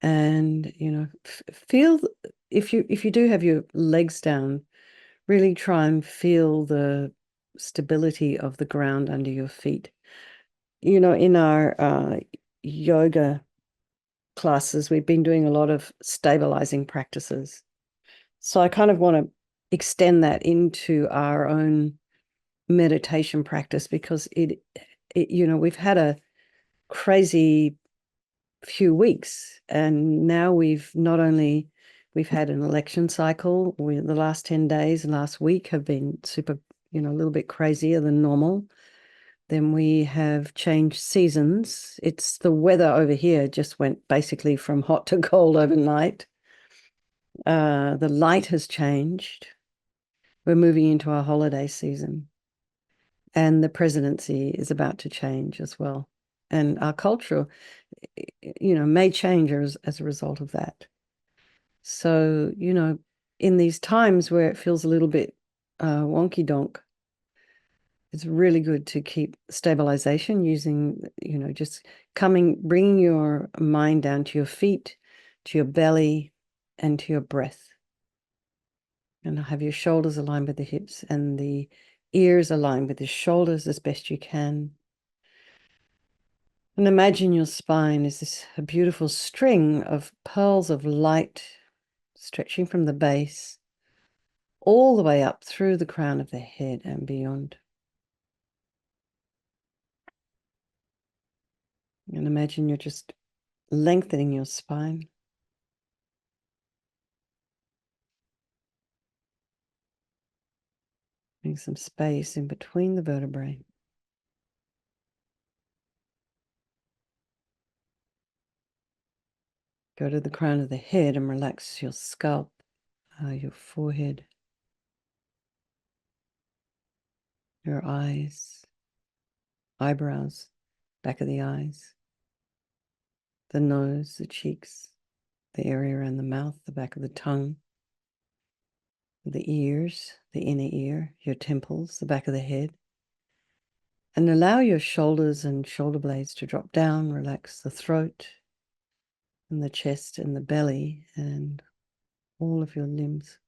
And, feel if you do have your legs down, really try and feel the stability of the ground under your feet. In our yoga classes, we've been doing a lot of stabilizing practices. So I kind of want to extend that into our own meditation practice because we've had a crazy few weeks, and now we've had an election cycle. The last 10 days and last week have been super, a little bit crazier than normal. Then we have changed seasons. It's the weather over here just went basically from hot to cold overnight. The light has changed. We're moving into our holiday season, and the presidency is about to change as well. And our culture, may change as a result of that. So, in these times where it feels a little bit wonky donk, it's really good to keep stabilization using, just bringing your mind down to your feet, to your belly, and to your breath. And have your shoulders aligned with the hips and the ears aligned with the shoulders as best you can. And imagine your spine is this a beautiful string of pearls of light stretching from the base all the way up through the crown of the head and beyond. And imagine you're just lengthening your spine. Make some space in between the vertebrae. Go to the crown of the head and relax your scalp, your forehead, your eyes, eyebrows, back of the eyes, the nose, the cheeks, the area around the mouth, the back of the tongue, the ears, the inner ear, your temples, the back of the head. And allow your shoulders and shoulder blades to drop down. Relax the throat and the chest and the belly and all of your limbs.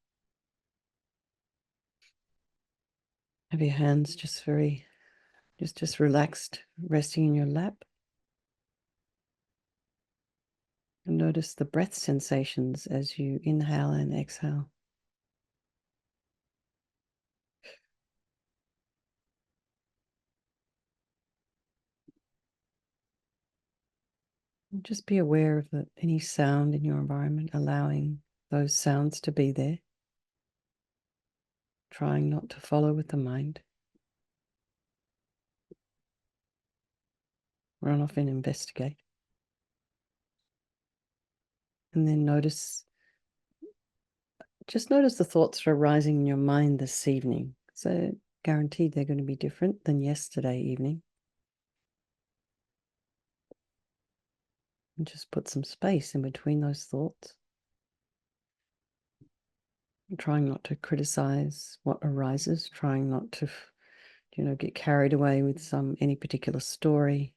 Have your hands just relaxed, resting in your lap. And notice the breath sensations as you inhale and exhale. And just be aware of any sound in your environment, allowing those sounds to be there. Trying not to follow with the mind. Run off and investigate. And then just notice the thoughts that are arising in your mind this evening. So guaranteed they're going to be different than yesterday evening. And just put some space in between those thoughts. Trying not to criticize what arises, trying not to, get carried away with any particular story.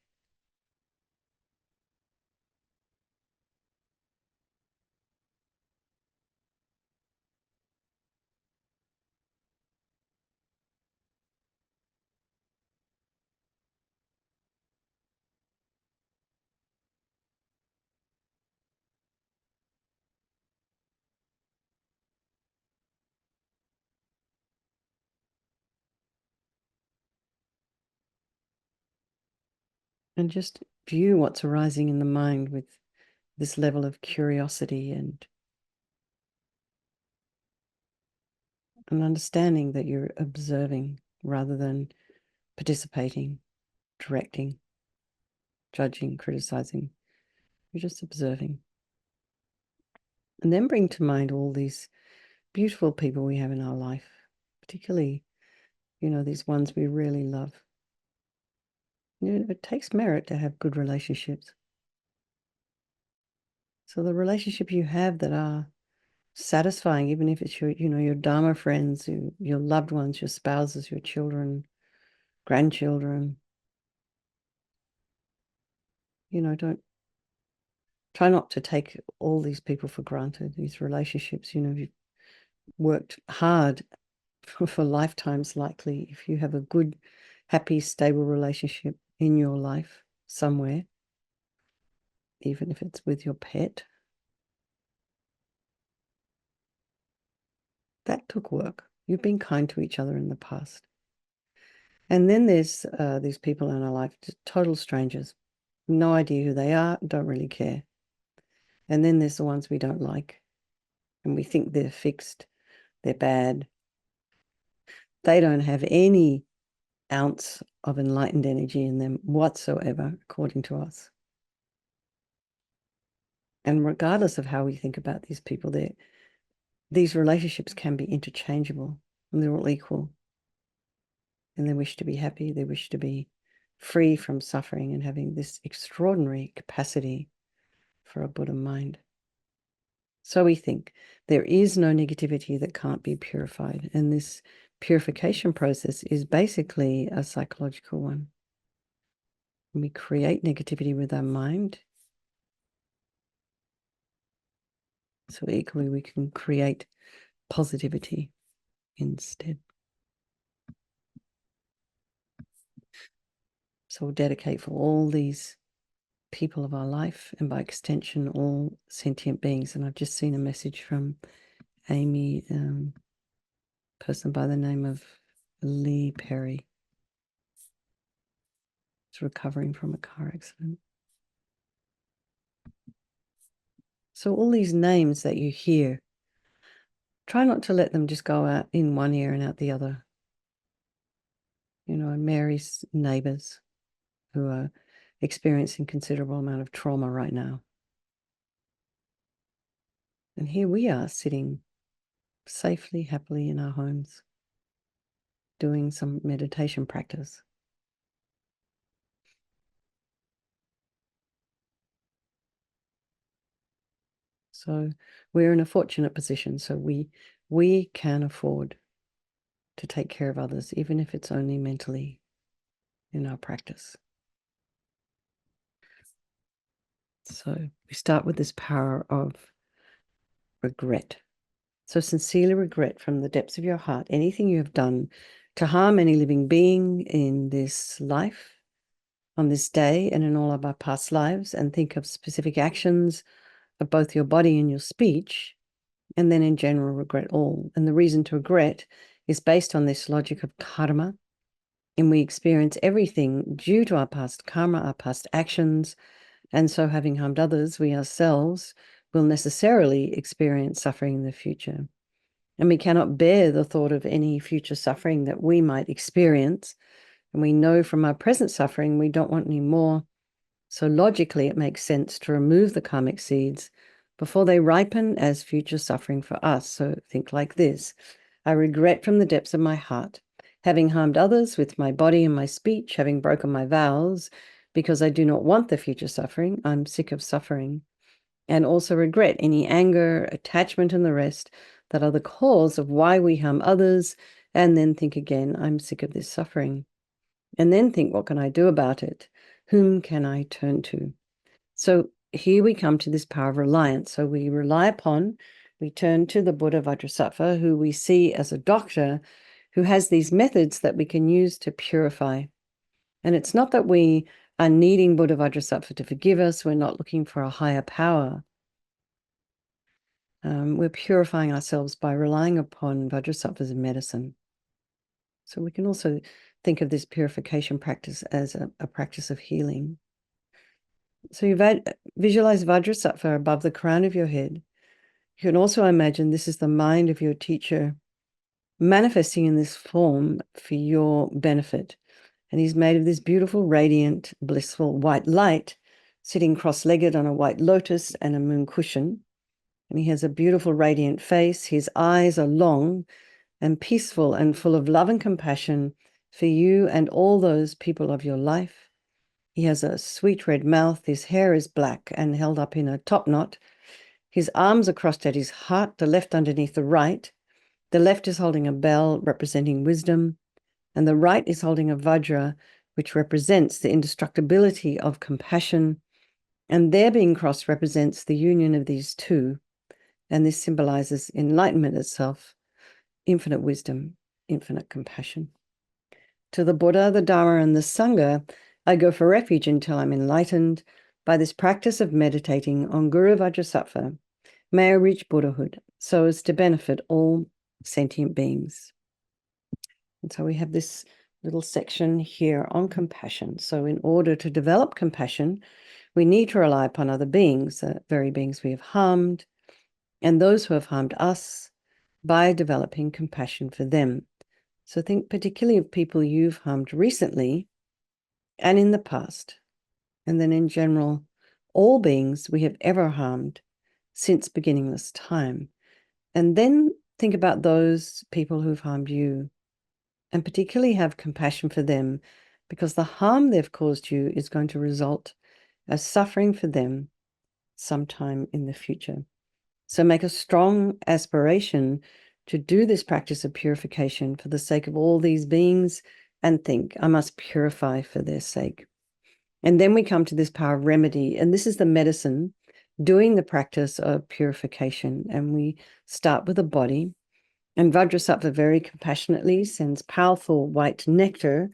And just view what's arising in the mind with this level of curiosity and an understanding that you're observing rather than participating, directing, judging, criticizing. You're just observing. And then bring to mind all these beautiful people we have in our life, particularly, these ones we really love. It takes merit to have good relationships. So the relationship you have that are satisfying, even if it's your Dharma friends, your loved ones, your spouses, your children, grandchildren, don't Try not to take all these people for granted, these relationships. You've worked hard for lifetimes, likely, if you have a good, happy, stable relationship in your life somewhere, even if it's with your pet. That took work. You've been kind to each other in the past. And then there's these people in our life, just total strangers. No idea who they are, don't really care. And then there's the ones we don't like, and we think they're fixed, they're bad. They don't have any ounce of enlightened energy in them whatsoever, according to us. And regardless of how we think about these people, these relationships can be interchangeable, and they're all equal. And they wish to be happy, they wish to be free from suffering and having this extraordinary capacity for a Buddha mind. So we think there is no negativity that can't be purified. And this purification process is basically a psychological one. When we create negativity with our mind, so equally we can create positivity instead. So we'll dedicate for all these people of our life, and by extension, all sentient beings. And I've just seen a message from Amy, person by the name of Lee Perry. Is recovering from a car accident. So all these names that you hear, try not to let them just go out in one ear and out the other. Mary's neighbors who are experiencing considerable amount of trauma right now. And here we are sitting safely, happily in our homes, doing some meditation practice. So we're in a fortunate position. So we can afford to take care of others, even if it's only mentally in our practice. So we start with this power of regret. So sincerely regret from the depths of your heart anything you have done to harm any living being in this life, on this day, and in all of our past lives, and think of specific actions of both your body and your speech, and then in general regret all. And the reason to regret is based on this logic of karma, and we experience everything due to our past karma, our past actions, and so having harmed others, we ourselves will necessarily experience suffering in the future. And we cannot bear the thought of any future suffering that we might experience. And we know from our present suffering, we don't want any more. So logically, it makes sense to remove the karmic seeds before they ripen as future suffering for us. So think like this: I regret from the depths of my heart, having harmed others with my body and my speech, having broken my vows, because I do not want the future suffering. I'm sick of suffering. And also regret any anger, attachment, and the rest that are the cause of why we harm others, and then think again, I'm sick of this suffering. And then think, what can I do about it? Whom can I turn to? So here we come to this power of reliance. So we turn to the Buddha Vajrasattva, who we see as a doctor who has these methods that we can use to purify. And it's not that we are needing Buddha Vajrasattva to forgive us. We're not looking for a higher power. We're purifying ourselves by relying upon Vajrasattva as a medicine. So we can also think of this purification practice as a practice of healing. So you visualize Vajrasattva above the crown of your head. You can also imagine this is the mind of your teacher manifesting in this form for your benefit. And he's made of this beautiful, radiant, blissful white light, sitting cross-legged on a white lotus and a moon cushion. And he has a beautiful, radiant face. His eyes are long and peaceful and full of love and compassion for you and all those people of your life. He has a sweet red mouth. His hair is black and held up in a top knot. His arms are crossed at his heart, the left underneath the right. The left is holding a bell representing wisdom, and the right is holding a vajra, which represents the indestructibility of compassion And their being crossed represents the union of these two. And this symbolizes enlightenment itself, infinite wisdom, infinite compassion. To the Buddha, the Dharma, and the Sangha, I go for refuge until I'm enlightened by this practice of meditating on Guru Vajrasattva. May I reach Buddhahood so as to benefit all sentient beings. And so we have this little section here on compassion. So in order to develop compassion, we need to rely upon other beings, the very beings we have harmed, and those who have harmed us, by developing compassion for them. So think particularly of people you've harmed recently and in the past, and then in general, all beings we have ever harmed since beginningless time. And then think about those people who've harmed you, and particularly have compassion for them, because the harm they've caused you is going to result as suffering for them sometime in the future. So make a strong aspiration to do this practice of purification for the sake of all these beings, and think, I must purify for their sake. And then we come to this power of remedy, and this is the medicine doing the practice of purification. And we start with the body, and Vajrasattva very compassionately sends powerful white nectar,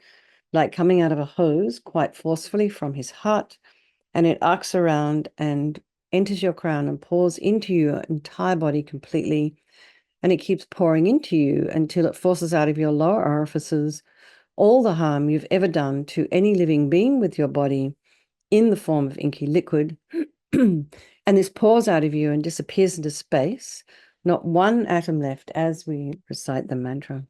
like coming out of a hose, quite forcefully from his heart, and it arcs around and enters your crown and pours into your entire body completely, and it keeps pouring into you until it forces out of your lower orifices all the harm you've ever done to any living being with your body in the form of inky liquid. And this pours out of you and disappears into space, not one atom left, as we recite the mantra.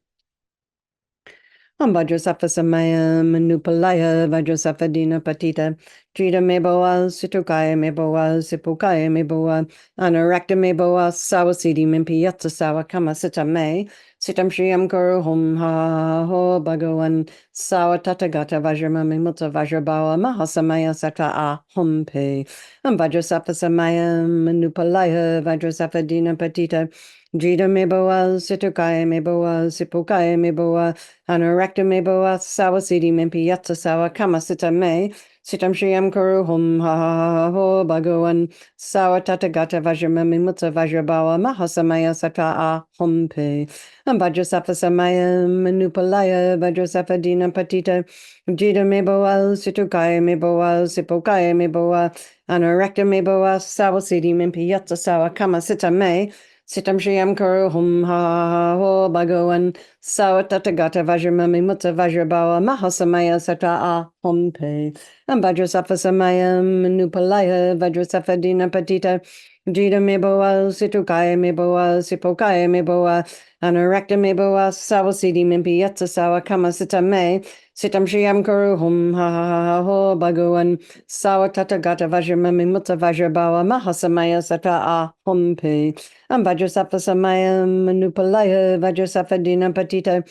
Vajrasattva samaya manupalaya Vajrasattva dina patita Jita meboa situkaya meboa sipukaya meboa Anarakta meboa sawasidi mimpi yatsa sawa kama sita me Sitam Shriyam Guru Hum Ha Ho Bhagavan Sawa Tatagata Vajrama Mimutsa Vajrabawa Mahasamaya Sattva A Hum Pe Vajrasattva samaya manupalaya Vajrasattva dina patita Jita meboa situkaya meboa sipukaya meboa Anarakta meboa sawasidi mimpi yatsa sawa kama sita me Sitam Shriyam Kuru Hum Ha Ho Bhagavan Sawa Tatagata Vajrama Mimutsa Vajrabawa Mahasamaya Sattva A Hum Pe Vajrasattva samaya manupalaya Vajrasattva dina patita Jita meboa situkaya meboa sipokaya meboa Anarakta meboa sawasidi mimpi yatsa sawa kama sita me Sitam Shriyam Kuru Hum Ha Ho Bhagavan Sawa Tatagata Vajrama Mimutsa Vajrabawa Mahasamaya Sattva A Hum Pe Vajrasattva samaya manupalaya Vajrasattva dina patita Jita meboa situkaya meboa sipokaya meboa Anarakta meboa sawasidi mimpi yatsa sawa kama sita me Sitam Shriyam Kuru Hum Ha Ho Bhagavan Sawa Tatagata Vajrama Mimutsa Vajrabawa Mahasamaya Sattva A Hum Pe Vajrasattva samaya manupalaya Vajrasattva dina patita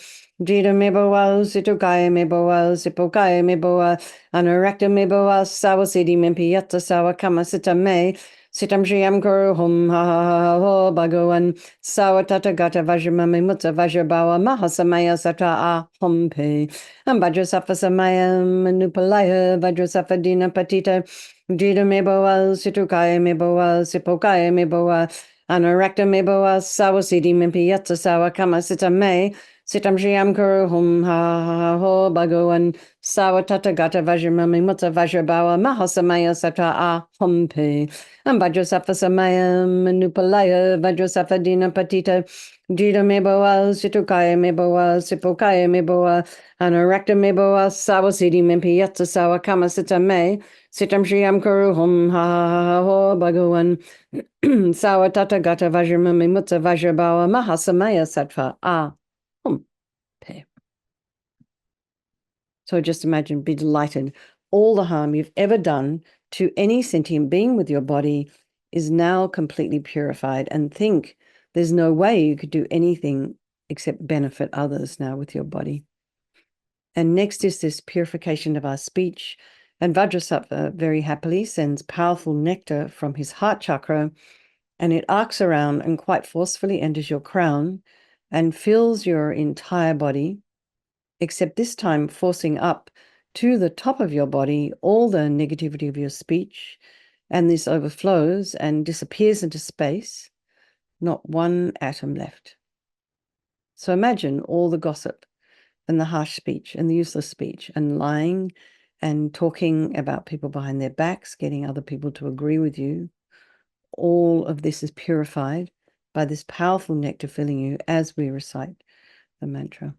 Jita meboa situkaya meboa sipokaya meboa Anarakta meboa sawasidi mimpi yatsa sawa kama sita me Sitam Shriyam Kuru Hum Ha Ho Bhagavan Sawa Tatagata Vajrama Mimutsa Vajrabawa Mahasamaya Sattva A Hum Pe Vajrasattva samaya manupalaya Vajrasattva dina patita Jita meboa situkaya meboa sipokaya meboa Anarakta meboa sawasidi mimpi yatsa sawa kama sita me Sitam Shriyam Kuru Hum Ha Ho Bhagavan Sawa Tatagata Vajrama Mimutsa Vajrabawa Mahasamaya Sattva A Hum Pe Vajrasattva samaya manupalaya Vajrasattva dina patita Jita meboa situkaya meboa sipokaya meboa Anarakta meboa sawasidi mimpi yatsa sawa kama sita me Sitam Shriyam Kuru Hum Ha Ho Bhagavan Sawa Tatagata Vajrama Mimutsa Vajrabawa Mahasamaya Sattva A Hum Pe. So just imagine, be delighted. All the harm you've ever done to any sentient being with your body is now completely purified, and think there's no way you could do anything except benefit others now with your body. And next is this purification of our speech. And Vajrasattva very happily sends powerful nectar from his heart chakra, and it arcs around and quite forcefully enters your crown and fills your entire body, except this time forcing up to the top of your body all the negativity of your speech And this overflows and disappears into space, not one atom left. So imagine all the gossip and the harsh speech and the useless speech and lying and talking about people behind their backs, getting other people to agree with you. All of this is purified by this powerful nectar filling you as we recite the mantra.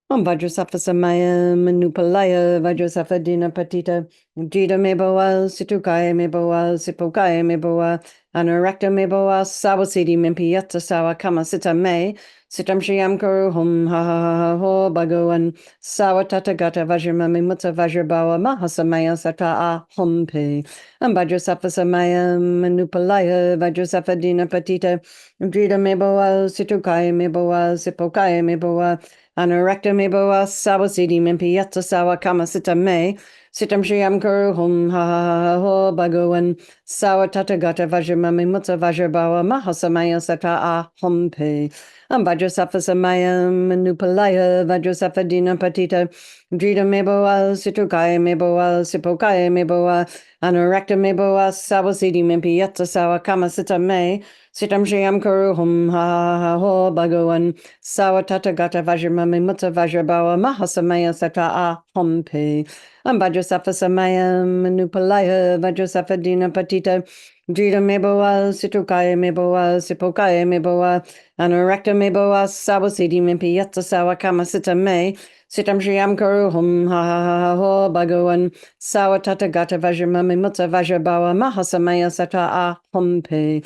Om Vajrasattva Samaya Manupalaya Vajrasattva Dina Patita Jita Meboa Situkaya Meboa Sipokaya Meboa Anarakta Meboa Sawasidi Mimpiyata Sawa Kama Sita Me Sitam Shiyam Kuru Hum Ha Ha Ha Ha Ho Bhagavan Sawa Tata Gata Vajramami Mutta Vajrabawa Mahasamaya Sata A Hum Pe Am Vajrasattva Samaya Manupalaya Vajrasattva Dina Patita Jita Meboa Situkaya Meboa Sipokaya Meboa Anarakta meboa sawasidi mimpiyata sawa kama sita me sitam shiyam kuru hum ha ha ha ha ho bhagavan sawa tatagata vajramami mutta vajrabawa mahasamaya sata a hum pe vajrasattva samaya manupalaya vajrasattva dina patita drita meboa situkaya meboa sipokaya meboa anarakta meboa sawasidi mimpiyata sawa kama sita me sitam shiyam kuru hum ha ha ha ho bhagavan Sawa tata gata vajramami mutta vajrabawa mahasamaya sata a hum pe vajrasattva samaya manupalaya vajrasattva dina patita drita meboa situkaya meboa sipokaya meboa anarakta meboa sawasidi mimpiyata sawa kama sita me sitam shiyam kuru hum ha ha ha ha ho bhagavan sawa tata gata vajramami mutta vajrabawa mahasamaya sata a hum pe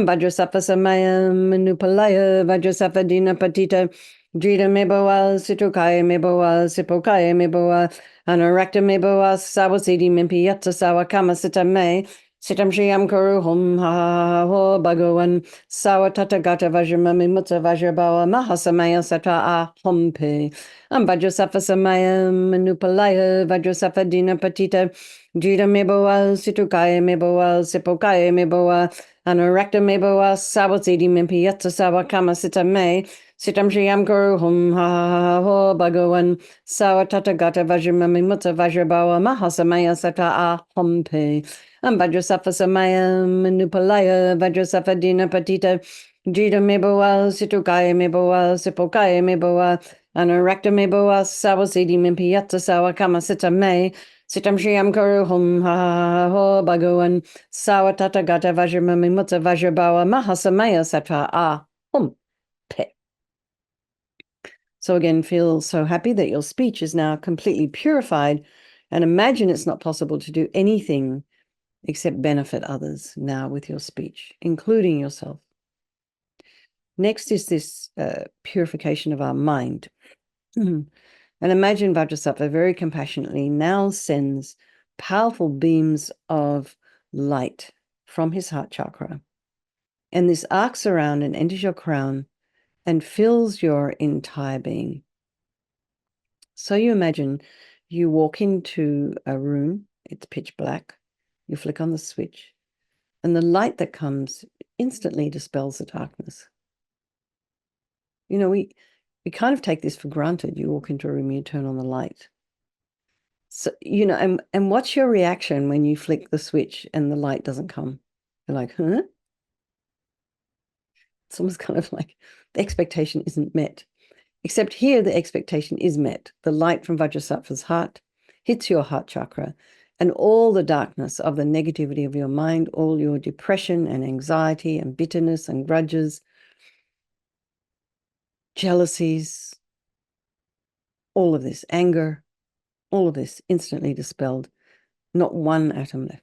Vajrasattva samaya manupalaya vajrasattva dina patita drita meboa situkaya meboa sipokaya meboa anarakta meboa sawasidi mimpiyata sawa kama sita me sitam shiyam kuru hum ha ha ha ho bhagavan sawa tata gata vajramami mutta vajrabawa mahasamaya sata a hum pe vajrasattva samaya manupalaya vajrasattva dina patita drita meboa situkaya meboa sipokaya meboa Anarakta meboa sawasidi mimpiyata sawa kama sita me sitam shiyam kuru hum ha ha ha ho bhagavan sawa tata gata vajramami mutta vajrabawa mahasamaya sata a hum pe vajrasattva samaya manupalaya vajrasattva dina patita drita meboa situkaya meboa sipokaya meboa anarakta meboa sawasidi mimpiyata sawa kama sita me Sitam shiyam kuru hum ha ha ha ho bhagavan sawa tata gata vajramami mutta vajrabawa mahasamaya sata a hum pe. So again, feel so happy that your speech is now completely purified, and imagine it's not possible to do anything except benefit others now with your speech, including yourself. Next is this purification of our mind. And imagine Vajrasattva very compassionately now sends powerful beams of light from his heart chakra. And this arcs around and enters your crown and fills your entire being. So you imagine you walk into a room, it's pitch black, you flick on the switch, and the light that comes instantly dispels the darkness. You know, we kind of take this for granted. You walk into a room, you turn on the light. So, you know, and what's your reaction when you flick the switch and the light doesn't come? You're like, huh? It's almost kind of like the expectation isn't met. Except here, the expectation is met. The light from Vajrasattva's heart hits your heart chakra, and all the darkness of the negativity of your mind, all your depression and anxiety and bitterness and grudges, jealousies, all of this, anger, all of this instantly dispelled. Not one atom left.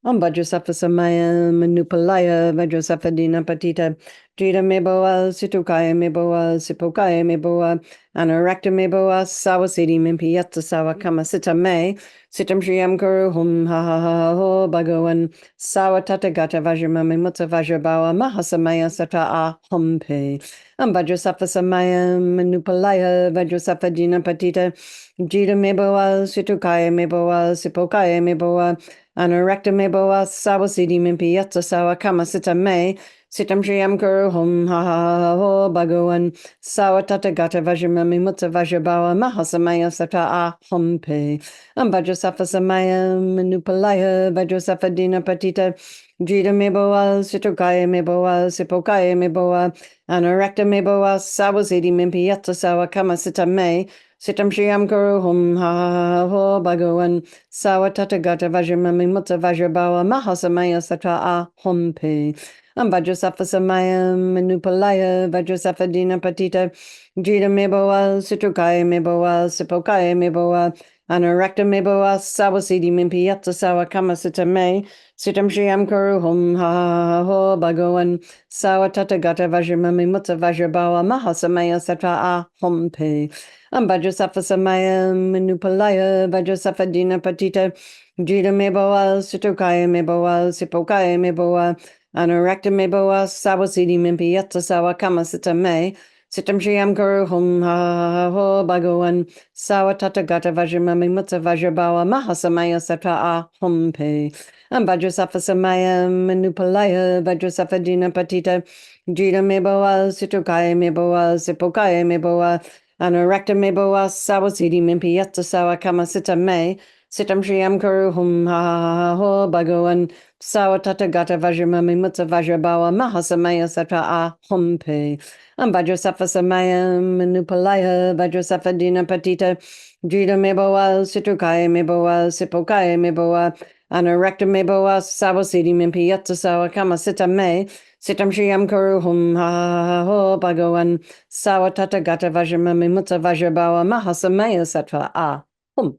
Om Vajrasattva samaya manupalaya Vajrasattva dina patita drita meboa situkaya meboa sipokaya meboa anarakta meboa sawasidi mimpiyata sawa kama sita me sitam shiyam kuru hum ha ha ha ho bhagavan sawa tata gata vajramami mutta vajrabawa mahasamaya sata a hum pe Vajrasattva samaya manupalaya Vajrasattva dina patita drita meboa situkaya meboa sipokaya meboa Anarakta meboa sawasidi mimpiyata sawa kama sita me Sitam Shriam Guru Hum Ha Ha Ho Bhagavan Sawatata Gata Vajramami Mutta Vajrabawa Mahasamaya Sata Aham Pe Vajrasafa Samaya Manupalaya Vajrasafa Dina Patita Jita Meboa Situkaya Meboa Sipokaya Meboa Anarakta Meboa Sawasidi Mimpi Yata Sawa Kama Sita Me Sitam Shriam Guru Hum Ha Ho Bhagavan Sawatata Gata Vajramami Mutta Vajrabawa Mahasamaya Sata Aham Pe Vajrasafa Samaya Manupalaya Vajrasafa Dina Patita Jita Meboa Situkaya Meboa Sipokaya Meboa Anarakta Meboa Sawasidi Mimpi Yata Sawa Kama Sita Me Sitam Shriam Kuru Hum Ha Ho Bhagavan Sawatata Gata Vajramami Mutta Vajrabawa Mahasamaya Sata Aham Pe Vajrasafa Samaya Manupalaya Vajrasafa Dina Patita Jita Meboa Situkaya Meboa Sipokaya Meboa Anarakta Meboa Sawasidi Mimpi Yata Sawa Kama Sita Me Sitam Shriam Guru Hum Ha Ho Bhagavan Sawatata Gata Vajramami Mutta Vajrabawa Mahasamaya Sata Aham Pe Vajrasafa Samaya Manupalaya Vajrasafa Dina Patita Jita Meboa Situkaya Meboa Sipokaya Meboa Anarakta Meboa Sawasidi Mimpi Yata Sawa Kama Sita Me Sitam Shriam Guru Hum Ha Ho Bhagavan Sawatata Gata Vajramami Mutta Vajrabawa Mahasamaya Sata Aham Pe Vajrasafa Samaya Manupalaya Vajrasafa Dina Patita Jita Meboa Situkaya Meboa Sipokaya Meboa Anarakta Meboa Sawasidi Mimpi Yata Sawa Kama Sita Me Sitam Shriam Kuru Hum Ha Ho Bhagavan Sawatata Gata Vajramami Mutta Vajrabawa Mahasamaya Sata Aham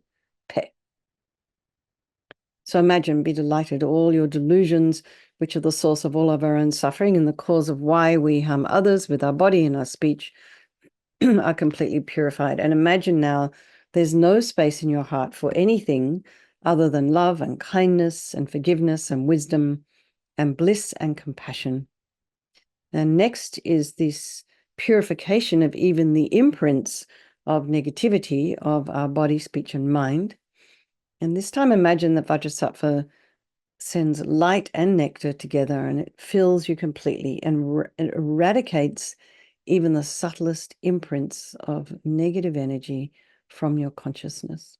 Pe. So imagine, be delighted, all your delusions, which are the source of all of our own suffering and the cause of why we harm others with our body and our speech, are completely purified. And imagine now there's no space in your heart for anything other than love and kindness and forgiveness and wisdom and bliss and compassion. And next is this purification of even the imprints of negativity of our body, speech, and mind. And this time imagine that Vajrasattva sends light and nectar together, and it fills you completely and it eradicates even the subtlest imprints of negative energy from your consciousness.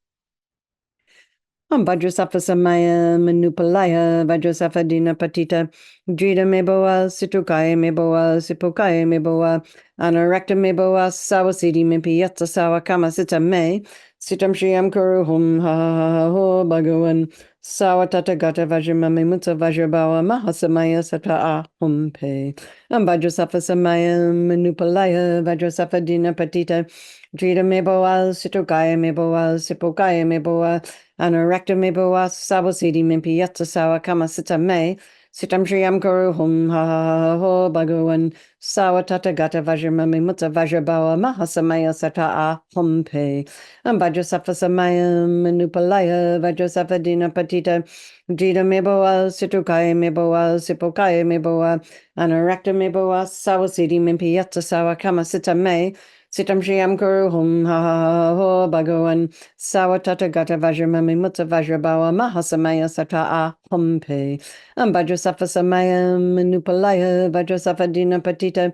Vajrasattva Samaya Manupalaya Vajrasattva Dina Patita Jita Meboa Situkaya Meboa Sipokaya Meboa Anarakta Meboa Sawasidi Mimpi Yata Sawa Kama Sita Me Sitam Shriam Kuru Hum Ha Ho Bhagavan Sawatata Gata Vajramami Mutta Vajrabawa Mahasamaya Sata Aham Pe Vajrasattva Samaya Manupalaya Vajrasattva Dina Patita Jita Meboa Situkaya Meboa Sipokaya Meboa Anarakta Meboa Sawasidi Mimpi Yata Sawa Kama Sita Me Sitam Shriam Guru Hum Ha Ho Bhagavan Sawatata Gata Vajramami Mutta Vajrabawa Mahasamaya Sata Aham Pe Vajrasattva Samaya Manupalaya Vajrasattva Dina Patita Jita Meboa Situkaya Meboa Sipokaya Meboa Anarakta Meboa Sawasidi Mimpi Yata Sawa Kama Sita Me Sitam Shriam Guru Hum Ha Ho Bhagavan Sawatata Gata Vajramami Mutta Vajrabawa Mahasamaya Sata Aham Pe Vajrasattva Samaya Manupalaya Vajrasattva Dina Patita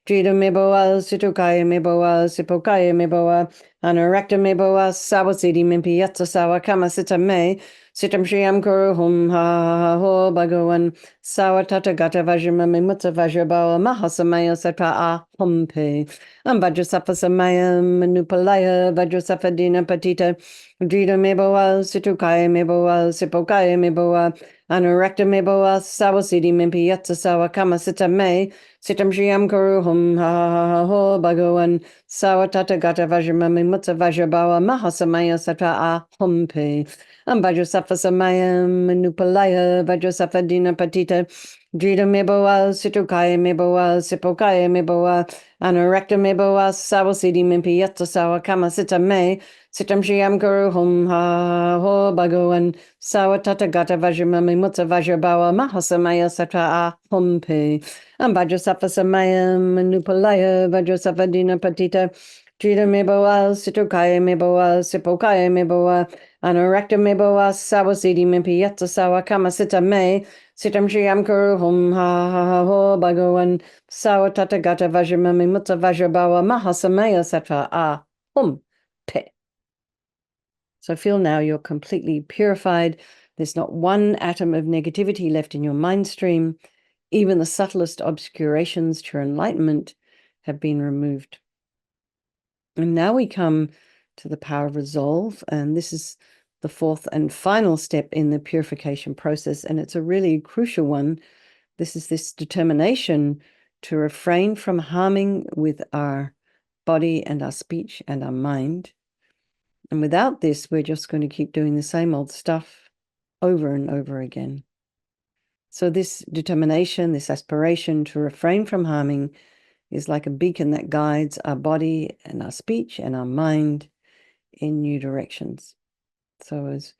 Jita Meboa Situkaya Meboa Sipokaya Meboa Anarakta Meboa Sawasidi Mimpi Yata Sawa Kama Sita Me Sitam Shriam Guru Hum Ha Ho Bhagavan Sawatata Gata Vajramami Mutta Vajrabawa Mahasamaya Sata Aham Pe Vajrasattva Samaya Manupalaya Vajrasattva Dina Patita Jita Meboa Situkaya Meboa Sipokaya Meboa Anarakta Meboa Sawasidi Mimpi Yata Sawa Kama Sita Me Sitam Shriam Guru Hum Ha Ho Bhagavan Sawatata Gata Vajramami Mutta Vajrabawa Mahasamaya Sata Aham Pe Vajrasattva Samaya Manupalaya Vajrasattva Dina Patita Jita Meboa Situkaya Meboa Sipokaya Meboa Anarakta Meboa Sawasidi Mimpi Yata Sawa Kama Sita Me Sitam Shriam Guru Hum Ha Ho Bhagavan Sawatata Gata Vajramami Mutta Vajrabawa Mahasamaya Sata Aham Pe Vajrasattva Samaya Manupalaya Vajrasattva Dina Patita Jita Meboa Situkaya Meboa Sipokaya Meboa Anarakta Meboa Sawasidi Mimpi Yata Sawa Kama Sita Me Sitam Shriam Kuru Hum Ha Ha Ha Ho Bhagavan Sawatata Gata Vajramami Mutta Vajrabawa Mahasamaya Sattva Ah Hum Pe. So feel now you're completely purified. There's not one atom of negativity left in your mind stream. Even the subtlest obscurations to your enlightenment have been removed. And now we come to the power of resolve. And this is the fourth and final step in the purification process. And it's a really crucial one. This is this determination to refrain from harming with our body and our speech and our mind. And without this, we're just going to keep doing the same old stuff over and over again. So this determination, this aspiration to refrain from harming is like a beacon that guides our body and our speech and our mind in new directions. So as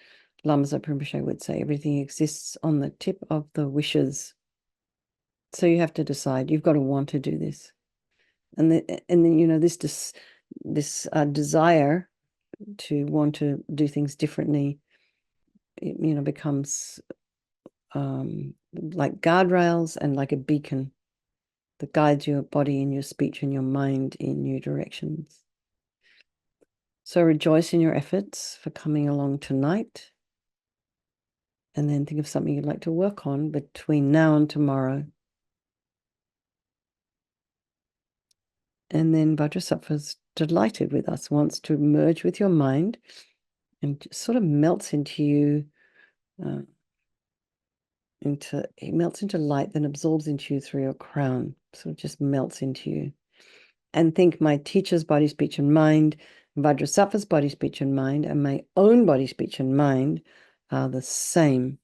Lama Zopa Rinpoche would say, everything exists on the tip of the wishes. So you have to decide, you've got to want to do this. And then, you know, this desire to want to do things differently, it, you know, becomes like guardrails and like a beacon that guides your body and your speech and your mind in new directions. So rejoice in your efforts for coming along tonight. And then think of something you'd like to work on between now and tomorrow. And then Vajrasattva's delighted with us, wants to merge with your mind and just sort of melts into you, it melts into light, then absorbs into you through your crown. So it just melts into you. And think my teacher's body, speech, and mind, Vajrasattva's body, speech, and mind, and my own body, speech, and mind are the same.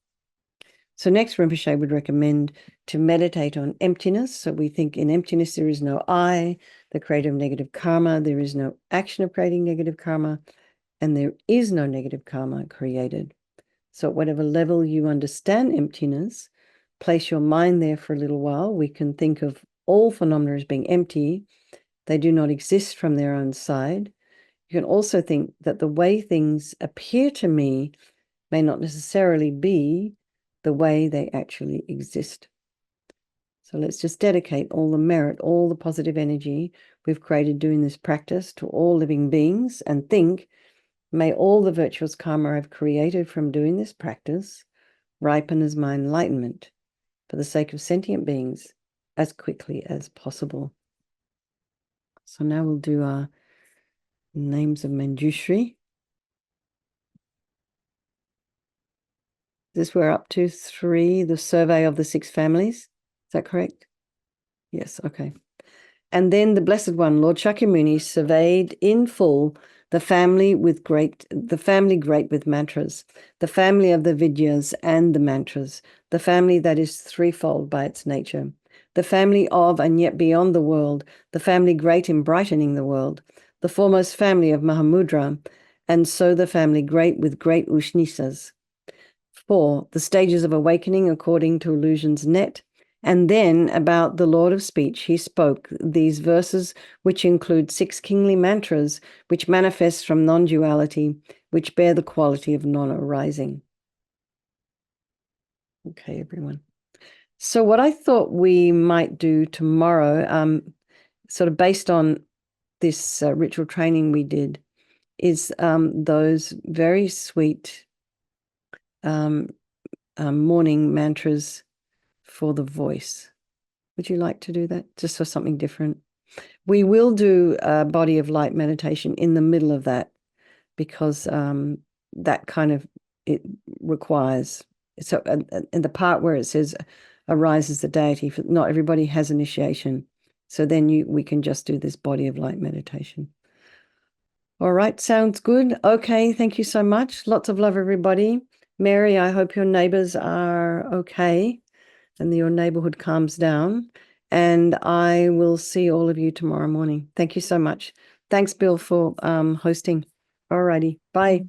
So next, Rinpoche would recommend to meditate on emptiness. So we think in emptiness, there is no I, the creator of negative karma. There is no action of creating negative karma, and there is no negative karma created. So at whatever level you understand emptiness, place your mind there for a little while. We can think of all phenomena as being empty. They do not exist from their own side. You can also think that the way things appear to me may not necessarily be the way they actually exist. So let's just dedicate all the merit, all the positive energy we've created doing this practice to all living beings and think, may all the virtuous karma I've created from doing this practice ripen as my enlightenment for the sake of sentient beings as quickly as possible. So now we'll do our names of Manjushri. This we're up to 3, the survey of the 6 families. Is that correct? Yes, okay. And then the Blessed One, Lord Shakyamuni, surveyed in full the family great with mantras, the family of the Vidyas and the mantras, the family that is threefold by its nature, the family of and yet beyond the world, the family great in brightening the world, the foremost family of Mahamudra, and so the family great with great Ushnisas. 4, the stages of awakening according to illusion's net. And then about the Lord of Speech, he spoke these verses, which include 6 kingly mantras, which manifest from non-duality, which bear the quality of non-arising. Okay, everyone. So what I thought we might do tomorrow, sort of based on this ritual training we did, is those very sweet morning mantras for the voice. Would you like to do that? Just for something different. We will do a body of light meditation in the middle of that because that kind of, it requires, so and the part where it says arises the deity, not everybody has initiation. So then we can just do this body of light meditation. All right, sounds good. Okay, thank you so much. Lots of love, everybody. Mary, I hope your neighbors are okay and your neighborhood calms down. And I will see all of you tomorrow morning. Thank you so much. Thanks, Bill, for hosting. All righty. Bye.